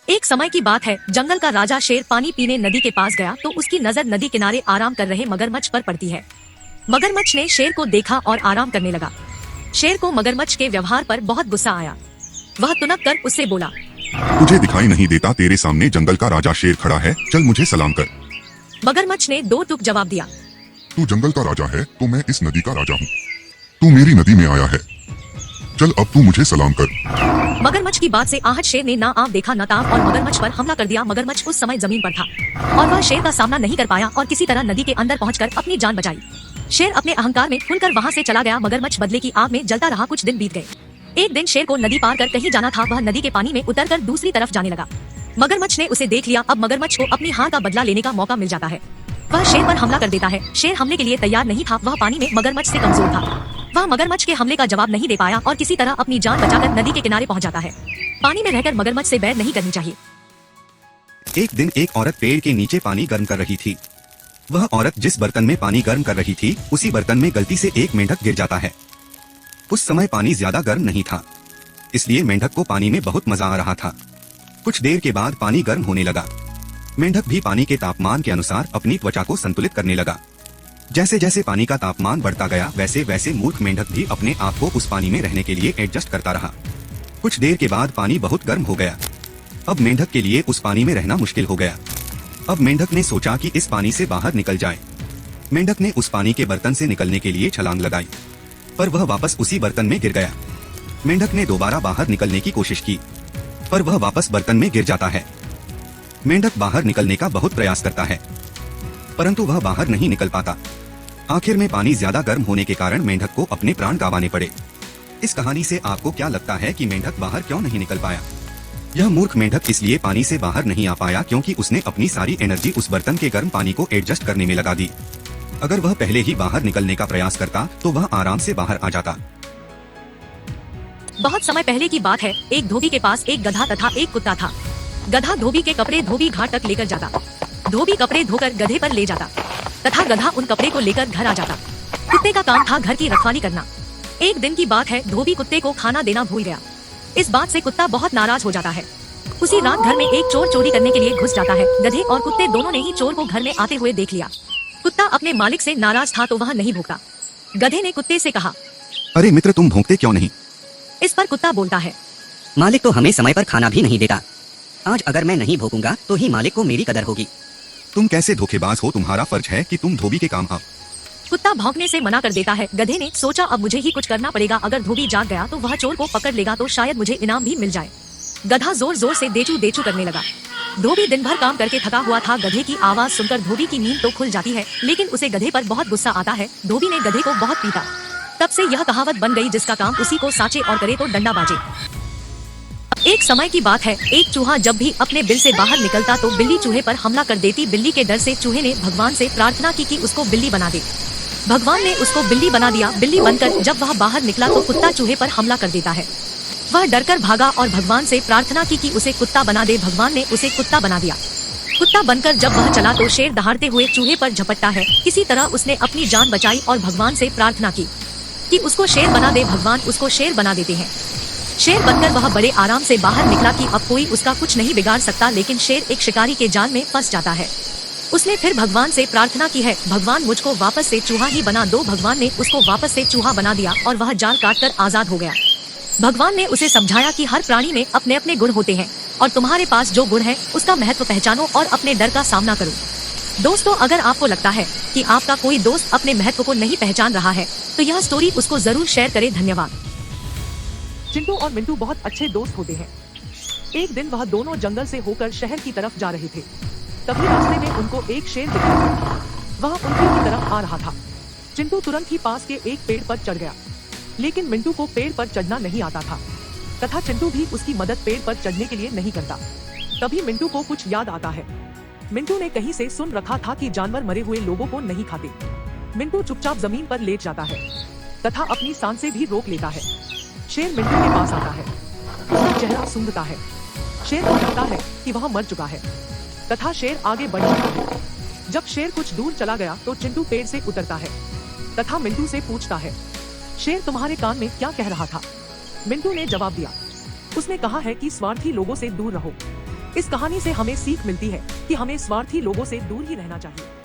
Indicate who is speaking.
Speaker 1: एक समय की बात है, जंगल का राजा शेर पानी पीने नदी के पास गया तो उसकी नजर नदी किनारे आराम कर रहे मगरमच्छ पर पड़ती है। मगरमच्छ ने शेर को देखा और आराम करने लगा। शेर को मगरमच्छ के व्यवहार पर बहुत गुस्सा आया। वह तुनक कर उससे बोला,
Speaker 2: तुझे दिखाई नहीं देता तेरे सामने जंगल का राजा शेर खड़ा है, चल मुझे सलाम कर।
Speaker 1: मगरमच्छ ने दो टूक जवाब दिया,
Speaker 2: तू जंगल का राजा है तो मैं इस नदी का राजा हूँ। तू मेरी नदी में आया है, चल अब तू मुझे सलाम कर।
Speaker 1: मगरमच्छ की बात से आहत शेर ने ना आँख देखा न ताक और मगरमच्छ पर हमला कर दिया। मगरमच्छ उस समय जमीन पर था और वह शेर का सामना नहीं कर पाया और किसी तरह नदी के अंदर पहुंचकर अपनी जान बचाई। शेर अपने अहंकार में खुलकर वहां से चला गया। मगरमच्छ बदले की आग में जलता रहा। कुछ दिन बीत गए। एक दिन शेर को नदी पार कर कहीं जाना था। वह नदी के पानी में उतरकर दूसरी तरफ जाने लगा। मगरमच्छ ने उसे देख लिया। अब मगरमच्छ को अपनी हार का बदला लेने का मौका मिल जाता है। वह शेर पर हमला कर देता है। शेर हमले के लिए तैयार नहीं था। वह पानी में मगरमच्छ से कमजोर था। वह मगरमच्छ के हमले का जवाब नहीं दे पाया और किसी तरह अपनी जान बचाकर नदी के किनारे पहुंच जाता है। पानी में रहकर मगरमच्छ से बैर नहीं करनी चाहिए।
Speaker 3: एक दिन एक औरत पेड़ के नीचे पानी गर्म कर रही थी। वह औरत जिस बर्तन में पानी गर्म कर रही थी उसी बर्तन में गलती से एक मेंढक गिर जाता है। उस समय पानी ज्यादा गर्म नहीं था, इसलिए मेंढक को पानी में बहुत मजा आ रहा था। कुछ देर के बाद पानी गर्म होने लगा। मेंढक भी पानी के तापमान के अनुसार अपनी त्वचा को संतुलित करने लगा। जैसे जैसे पानी का तापमान बढ़ता गया वैसे वैसे मूर्ख मेंढक भी अपने आप को उस पानी में रहने के लिए एडजस्ट करता रहा। कुछ देर के बाद पानी बहुत गर्म हो गया। अब मेंढक के लिए उस पानी में रहना मुश्किल हो गया। अब मेंढक ने सोचा कि इस पानी से बाहर निकल जाए। मेंढक ने उस पानी के बर्तन से निकलने के लिए छलांग लगाई, पर वह वापस उसी बर्तन में गिर गया। मेंढक ने दोबारा बाहर निकलने की कोशिश की, पर वह वापस बर्तन में गिर जाता है। मेंढक बाहर निकलने का बहुत प्रयास करता है, परंतु वह बाहर नहीं निकल पाता। आखिर में पानी ज्यादा गर्म होने के कारण मेंढक को अपने प्राण गंवाने पड़े। इस कहानी से आपको क्या लगता है कि मेंढक बाहर क्यों नहीं निकल पाया? यह मूर्ख मेंढक इसलिए पानी से बाहर नहीं आ पाया क्योंकि उसने अपनी सारी एनर्जी उस बर्तन के गर्म पानी को एडजस्ट करने में लगा दी। अगर वह पहले ही बाहर निकलने का प्रयास करता तो वह आराम से बाहर आ जाता।
Speaker 1: बहुत समय पहले की बात है। एक धोबी के पास एक गधा तथा एक कुत्ता था। गधा धोबी के कपड़े धोबी घाट तक लेकर जाता। धोबी कपड़े धोकर गधे पर ले जाता तथा गधा उन कपड़े को लेकर घर आ जाता। कुत्ते का काम था घर की रखवाली करना। एक दिन की बात है, धोबी कुत्ते को खाना देना भूल गया। इस बात से कुत्ता बहुत नाराज हो जाता है। उसी रात घर में एक चोर चोरी करने के लिए घुस जाता है। गधे और कुत्ते दोनों ने ही चोर को घर में आते हुए देख लिया। कुत्ता अपने मालिक से नाराज था तो वह नहीं भूखा। गधे ने कुत्ते से कहा,
Speaker 3: अरे मित्र, तुम भौंकते क्यों नहीं?
Speaker 1: इस पर कुत्ता बोलता है,
Speaker 4: मालिक तो हमें समय पर खाना भी नहीं देता। आज अगर मैं नहीं भूखूंगा तो ही मालिक को मेरी कदर होगी।
Speaker 3: तुम कैसे धोखेबाज हो? तुम्हारा फर्ज है कि तुम धोबी के काम आओ।
Speaker 1: कुत्ता भौंकने से मना कर देता है। गधे ने सोचा अब मुझे ही कुछ करना पड़ेगा। अगर धोबी जाग गया तो वह चोर को पकड़ लेगा तो शायद मुझे इनाम भी मिल जाए। गधा जोर जोर से देचू देचू करने लगा। धोबी दिन भर काम करके थका हुआ था। गधे की आवाज सुनकर धोबी की नींद तो खुल जाती है, लेकिन उसे गधे पर बहुत गुस्सा आता है। धोबी ने गधे को बहुत पीटा। तब से यह कहावत बन गई, जिसका काम उसी को साचे और करे तो डंडा बाजे। एक समय की बात है, एक चूहा जब भी अपने बिल से बाहर निकलता तो बिल्ली चूहे पर हमला कर देती। बिल्ली के डर से चूहे ने भगवान से प्रार्थना की कि उसको बिल्ली बना दे। भगवान ने उसको बिल्ली बना दिया। बिल्ली बनकर जब वह बाहर निकला तो कुत्ता चूहे पर हमला कर देता है। वह डरकर भागा और भगवान से प्रार्थना की कि उसे कुत्ता बना दे। भगवान ने उसे कुत्ता बना दिया। कुत्ता बनकर जब वह चला तो शेर दहाड़ते हुए चूहे पर झपटता है। किसी तरह उसने अपनी जान बचाई और भगवान से प्रार्थना की कि उसको शेर बना दे। भगवान उसको शेर बना देते हैं। शेर बनकर वह बड़े आराम से बाहर निकला कि अब कोई उसका कुछ नहीं बिगाड़ सकता। लेकिन शेर एक शिकारी के जाल में फंस जाता है। उसने फिर भगवान से प्रार्थना की है, भगवान मुझको वापस से चूहा ही बना दो। भगवान ने उसको वापस से चूहा बना दिया और वह जाल काटकर आजाद हो गया। भगवान ने उसे समझाया कि हर प्राणी में अपने अपने गुण होते हैं और तुम्हारे पास जो गुण है उसका महत्व पहचानो और अपने डर का सामना करो। दोस्तों, अगर आपको लगता है कि आपका कोई दोस्त अपने महत्व को नहीं पहचान रहा है तो यह स्टोरी उसको जरूर शेयर करें। धन्यवाद। चिंटू और मिंटू बहुत अच्छे दोस्त होते हैं। एक दिन वह दोनों जंगल से होकर शहर की तरफ जा रहे थे। तभी रास्ते में उनको एक शेर दिखा। वह उनकी की तरफ आ रहा था। चिंटू तुरंत ही पास के एक पेड़ पर चढ़ गया, लेकिन मिंटू को पेड़ पर चढ़ना नहीं आता था तथा चिंटू भी उसकी मदद पेड़ पर चढ़ने के लिए नहीं करता। तभी मिंटू को कुछ याद आता है। मिंटू ने कहीं से सुन रखा था कि जानवर मरे हुए लोगों को नहीं खाते। मिंटू चुपचाप जमीन पर लेट जाता है तथा अपनी सांसें भी रोक लेता है। शेर मिंटू के पास आता है। उसका चेहरा सूंघता है। शेर को लगता है कि वह मर चुका है तथा शेर आगे बढ़ जाता है। जब शेर कुछ दूर चला गया तो चिंटू पेड़ से उतरता है तथा मिंटू से पूछता है, शेर तुम्हारे कान में क्या कह रहा था? मिंटू ने जवाब दिया। उसने कहा है कि स्वार्थी लोगों से दूर रहो। इस कहानी से हमें सीख मिलती है कि हमें स्वार्थी लोगों से दूर ही रहना चाहिए।